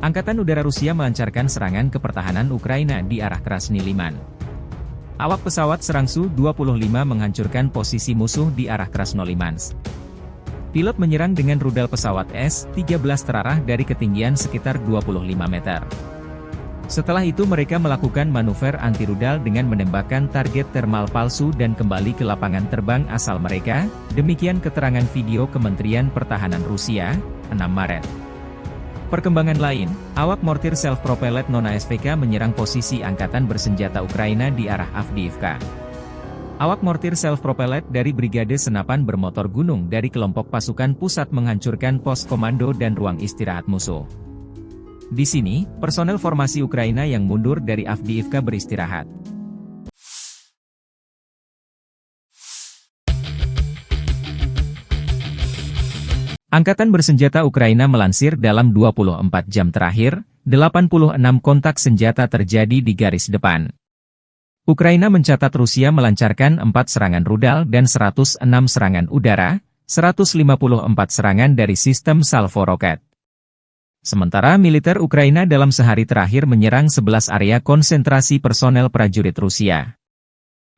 Angkatan Udara Rusia melancarkan serangan ke pertahanan Ukraina di arah Krasny Liman. Awak pesawat serang Su-25 menghancurkan posisi musuh di arah Krasnolimansk. Pilot menyerang dengan rudal pesawat S-13 terarah dari ketinggian sekitar 25 meter. Setelah itu mereka melakukan manuver anti-rudal dengan menembakkan target termal palsu dan kembali ke lapangan terbang asal mereka, demikian keterangan video Kementerian Pertahanan Rusia, 6 Maret. Perkembangan lain, awak mortir self-propelled non-ASVK menyerang posisi angkatan bersenjata Ukraina di arah Avdiivka. Awak mortir self-propelled dari Brigade Senapan Bermotor Gunung dari kelompok pasukan pusat menghancurkan pos komando dan ruang istirahat musuh. Di sini, personel formasi Ukraina yang mundur dari Avdiivka beristirahat. Angkatan bersenjata Ukraina melansir dalam 24 jam terakhir, 86 kontak senjata terjadi di garis depan. Ukraina mencatat Rusia melancarkan 4 serangan rudal dan 106 serangan udara, 154 serangan dari sistem salvo roket. Sementara militer Ukraina dalam sehari terakhir menyerang 11 area konsentrasi personel prajurit Rusia.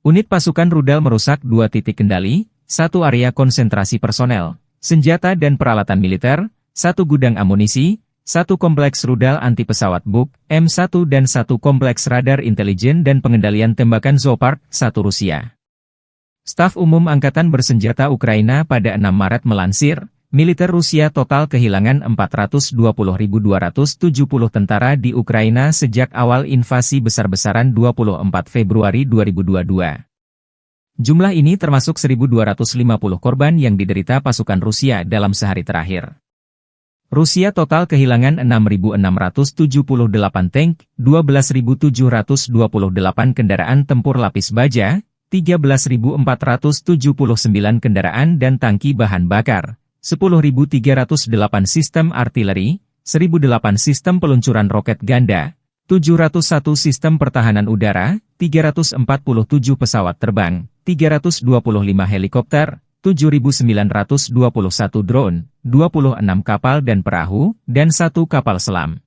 Unit pasukan rudal merusak 2 titik kendali, 1 area konsentrasi personel, senjata dan peralatan militer, 1 gudang amunisi, 1 kompleks rudal anti-pesawat Buk, M1 dan 1 kompleks radar intelijen dan pengendalian tembakan Zoopark, 1 Rusia. Staf Umum Angkatan Bersenjata Ukraina pada 6 Maret melansir, militer Rusia total kehilangan 420.270 tentara di Ukraina sejak awal invasi besar-besaran 24 Februari 2022. Jumlah ini termasuk 1.250 korban yang diderita pasukan Rusia dalam sehari terakhir. Rusia total kehilangan 6.678 tank, 12.728 kendaraan tempur lapis baja, 13.479 kendaraan dan tangki bahan bakar, 10.308 sistem artileri, 1.008 sistem peluncuran roket ganda, 701 sistem pertahanan udara, 347 pesawat terbang, 325 helikopter, 7.921 drone, 26 kapal dan perahu, dan 1 kapal selam.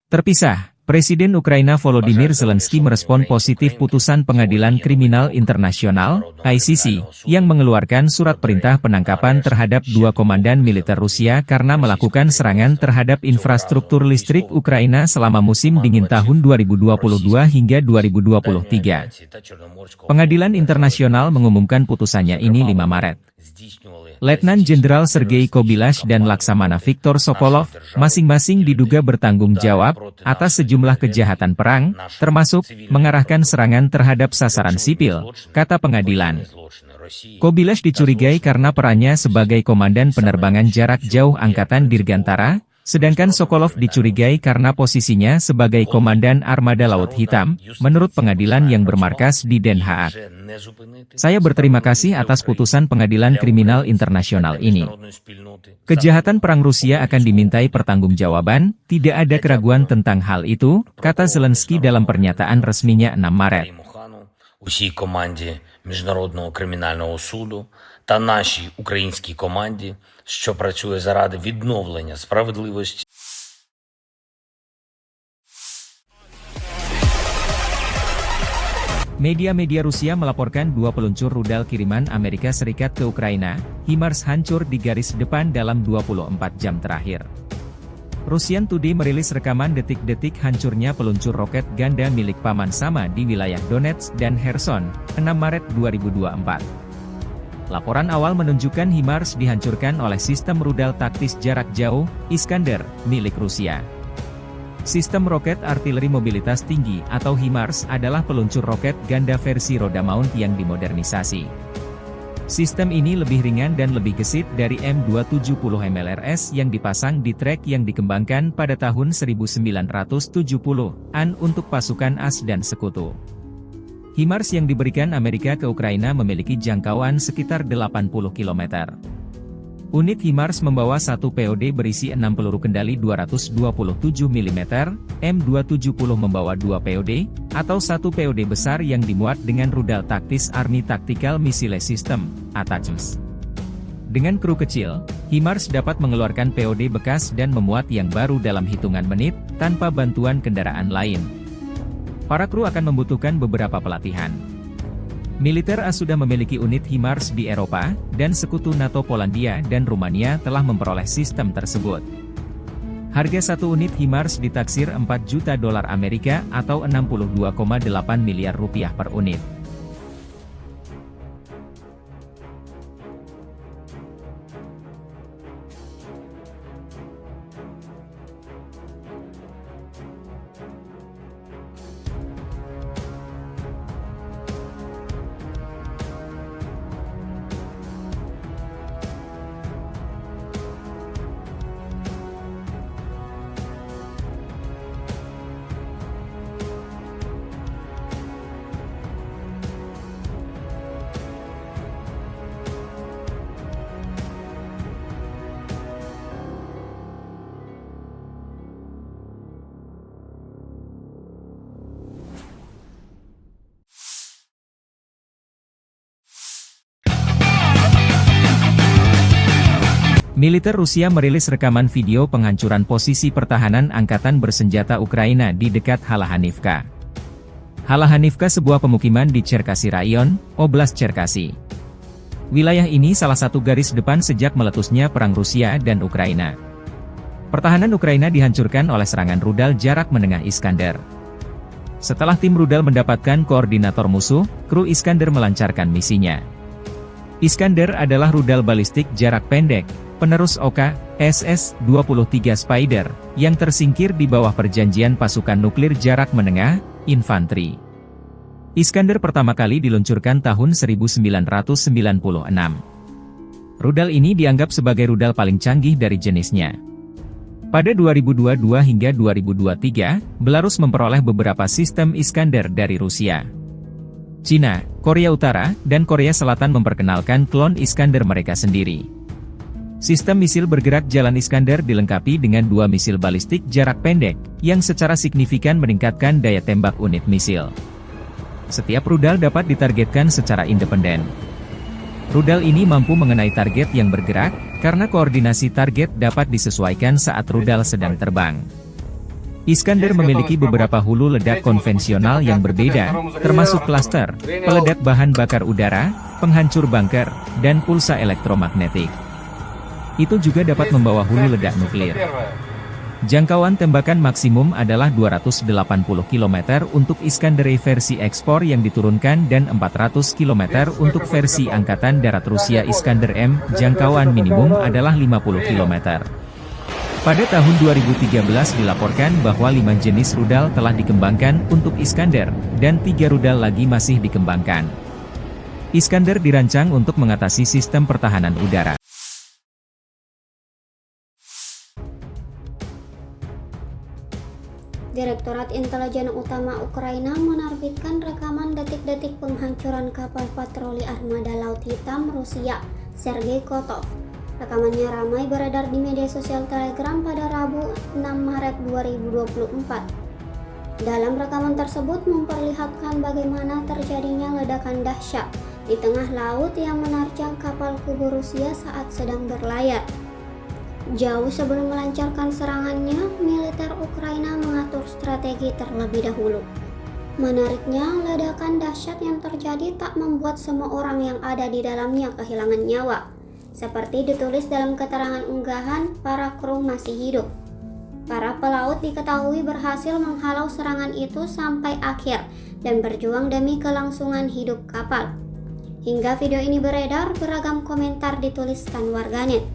Terpisah, Presiden Ukraina Volodymyr Zelensky merespon positif putusan Pengadilan Kriminal Internasional, ICC, yang mengeluarkan surat perintah penangkapan terhadap 2 komandan militer Rusia karena melakukan serangan terhadap infrastruktur listrik Ukraina selama musim dingin tahun 2022 hingga 2023. Pengadilan Internasional mengumumkan putusannya ini 5 Maret. Letnan Jenderal Sergei Kobylash dan Laksamana Viktor Sokolov, masing-masing diduga bertanggung jawab atas sejumlah kejahatan perang, termasuk mengarahkan serangan terhadap sasaran sipil, kata pengadilan. Kobylash dicurigai karena perannya sebagai komandan penerbangan jarak jauh Angkatan Dirgantara, sedangkan Sokolov dicurigai karena posisinya sebagai komandan Armada Laut Hitam, menurut pengadilan yang bermarkas di Den Haag. Saya berterima kasih atas putusan Pengadilan Kriminal Internasional ini. Kejahatan perang Rusia akan dimintai pertanggungjawaban, tidak ada keraguan tentang hal itu, kata Zelensky dalam pernyataan resminya 6 Maret. Усій команді Міжнародного кримінального суду та нашій українській команді, що працює заради відновлення справедливості. Media-media Rusia melaporkan 2 peluncur rudal kiriman Amerika Serikat ke Ukraina, HIMARS hancur di garis depan dalam 24 jam terakhir. Russian Today merilis rekaman detik-detik hancurnya peluncur roket ganda milik Paman Sama di wilayah Donetsk dan Kherson, 6 Maret 2024. Laporan awal menunjukkan HIMARS dihancurkan oleh sistem rudal taktis jarak jauh, Iskander, milik Rusia. Sistem roket artileri mobilitas tinggi atau HIMARS adalah peluncur roket ganda versi roda mount yang dimodernisasi. Sistem ini lebih ringan dan lebih gesit dari M270 MLRS yang dipasang di trek yang dikembangkan pada tahun 1970-an untuk pasukan AS dan sekutu. HIMARS yang diberikan Amerika ke Ukraina memiliki jangkauan sekitar 80 km. Unit HIMARS membawa 1 POD berisi 6 peluru kendali 227 mm, M270 membawa 2 POD, atau 1 POD besar yang dimuat dengan rudal taktis Army Tactical Missile System, ATACMS. Dengan kru kecil, HIMARS dapat mengeluarkan POD bekas dan memuat yang baru dalam hitungan menit, tanpa bantuan kendaraan lain. Para kru akan membutuhkan beberapa pelatihan. Militer AS sudah memiliki unit HIMARS di Eropa, dan sekutu NATO Polandia dan Rumania telah memperoleh sistem tersebut. Harga satu unit HIMARS ditaksir 4 juta dolar Amerika atau 62,8 miliar rupiah per unit. Militer Rusia merilis rekaman video penghancuran posisi pertahanan angkatan bersenjata Ukraina di dekat Halahanivka. Halahanivka sebuah pemukiman di Cherkasy Rayon, Oblast Cherkasy. Wilayah ini salah satu garis depan sejak meletusnya perang Rusia dan Ukraina. Pertahanan Ukraina dihancurkan oleh serangan rudal jarak menengah Iskander. Setelah tim rudal mendapatkan koordinator musuh, kru Iskander melancarkan misinya. Iskander adalah rudal balistik jarak pendek, penerus OK-SS-23 Spider, yang tersingkir di bawah perjanjian pasukan nuklir jarak menengah, infanteri. Iskander pertama kali diluncurkan tahun 1996. Rudal ini dianggap sebagai rudal paling canggih dari jenisnya. Pada 2022 hingga 2023, Belarus memperoleh beberapa sistem Iskander dari Rusia. Cina, Korea Utara, dan Korea Selatan memperkenalkan klon Iskander mereka sendiri. Sistem misil bergerak jalan Iskander dilengkapi dengan 2 misil balistik jarak pendek, yang secara signifikan meningkatkan daya tembak unit misil. Setiap rudal dapat ditargetkan secara independen. Rudal ini mampu mengenai target yang bergerak, karena koordinasi target dapat disesuaikan saat rudal sedang terbang. Iskander memiliki beberapa hulu ledak konvensional yang berbeda, termasuk klaster, peledak bahan bakar udara, penghancur bunker, dan pulsa elektromagnetik. Itu juga dapat membawa hulu ledak nuklir. Jangkauan tembakan maksimum adalah 280 km untuk Iskander versi ekspor yang diturunkan dan 400 km untuk versi Angkatan Darat Rusia Iskander M. Jangkauan minimum adalah 50 km. Pada tahun 2013 dilaporkan bahwa 5 jenis rudal telah dikembangkan untuk Iskander, dan 3 rudal lagi masih dikembangkan. Iskander dirancang untuk mengatasi sistem pertahanan udara. Direktorat Intelijen Utama Ukraina menerbitkan rekaman detik-detik penghancuran kapal patroli armada Laut Hitam Rusia, Sergei Kotov. Rekamannya ramai beredar di media sosial Telegram pada Rabu 6 Maret 2024. Dalam rekaman tersebut memperlihatkan bagaimana terjadinya ledakan dahsyat di tengah laut yang menerjang kapal kubu Rusia saat sedang berlayar. Jauh sebelum melancarkan serangannya, militer Ukraina mengatur strategi terlebih dahulu. Menariknya, ledakan dahsyat yang terjadi tak membuat semua orang yang ada di dalamnya kehilangan nyawa. Seperti ditulis dalam keterangan unggahan, para kru masih hidup. Para pelaut diketahui berhasil menghalau serangan itu sampai akhir dan berjuang demi kelangsungan hidup kapal. Hingga video ini beredar, beragam komentar dituliskan warganet.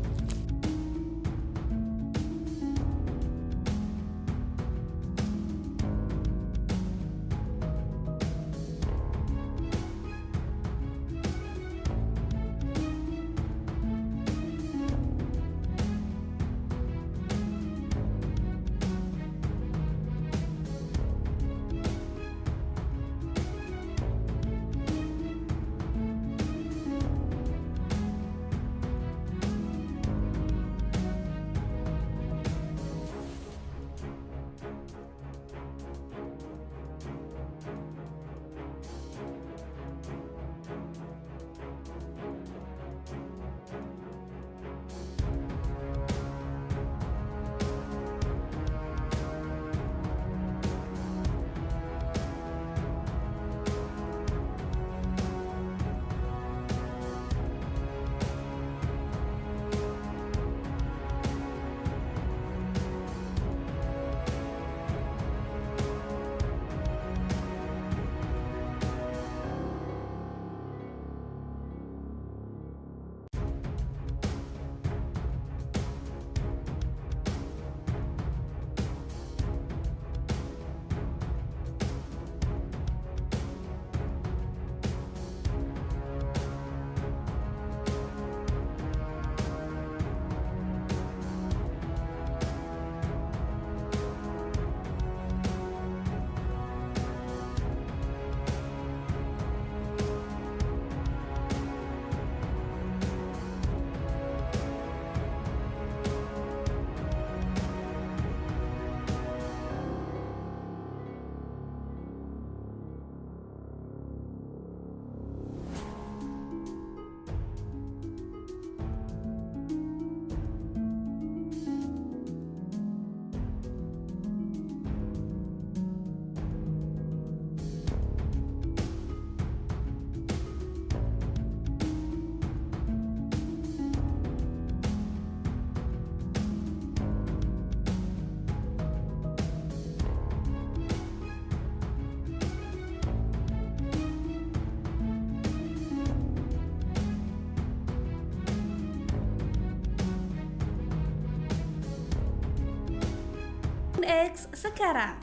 Tribun X sekarang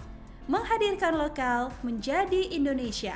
menghadirkan lokal menjadi Indonesia.